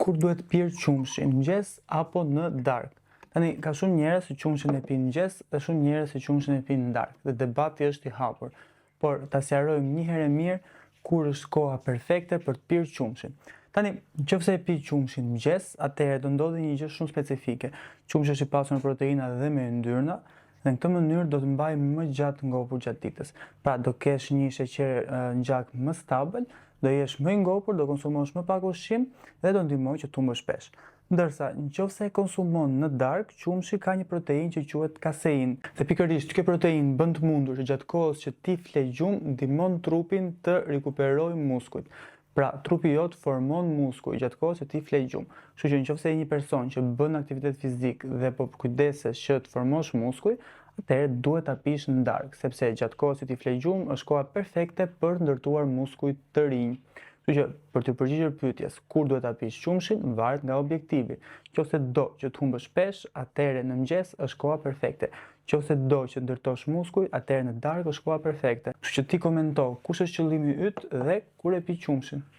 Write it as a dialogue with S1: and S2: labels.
S1: Kur duhet pirë qumshi, mëngjes apo në darkë? Tani, ka shumë njerëz që qumshin e pinë mëngjes dhe shumë njerëz që qumshin e pinë në darkë dhe debati është i hapur. Por ta sqarojmë një herë mirë kur është koha perfekte për të pirë qumshin. Tani, nëse e pi qumshin mëngjes, atëherë do ndodhi një gjë shumë specifike. Qumshi është i pasur në proteina dhe me yndyrna, dhe në këtë mënyrë do të mbaj më gjatë ngopur gjatë ditës. Pra do kesh një sheqer ngjak më stabil, do jesh më i ngopur, do konsumosh më pak ushqim dhe do ndihmoj që të humbësh pesh. Ndërsa nëse e konsumon në darkë, qumshi ka një proteinë që quhet kasein. Dhe pikërisht kjo proteinë bën të mundur që gjatë kohës që ti fle gjumë, ndihmon trupin të rikuperojë muskujt. Pra, trupi jot formon muskuj gjatë kohës që ti fle gjumë. Kështu që nëse je një person që bën aktivitet fizik dhe po kujdesesh që të formosh muskuj, atëherë duhet ta pish në darkë, sepse gjatë kohës që ti fle gjumë është koha perfekte për të ndërtuar muskuj të rinj. Kështu që për të përgjigjur pyetjes kur duhet ta pish qumshin, varet nga objektivi. Nëse do që të humbësh pesh, atëherë në mëngjes është koha perfekte. Nëse do që ndërtosh muskuj, atëherë në darkë është koha perfekte. Kështu që ti komento kush është qëllimi yt dhe kur e pi qumshin.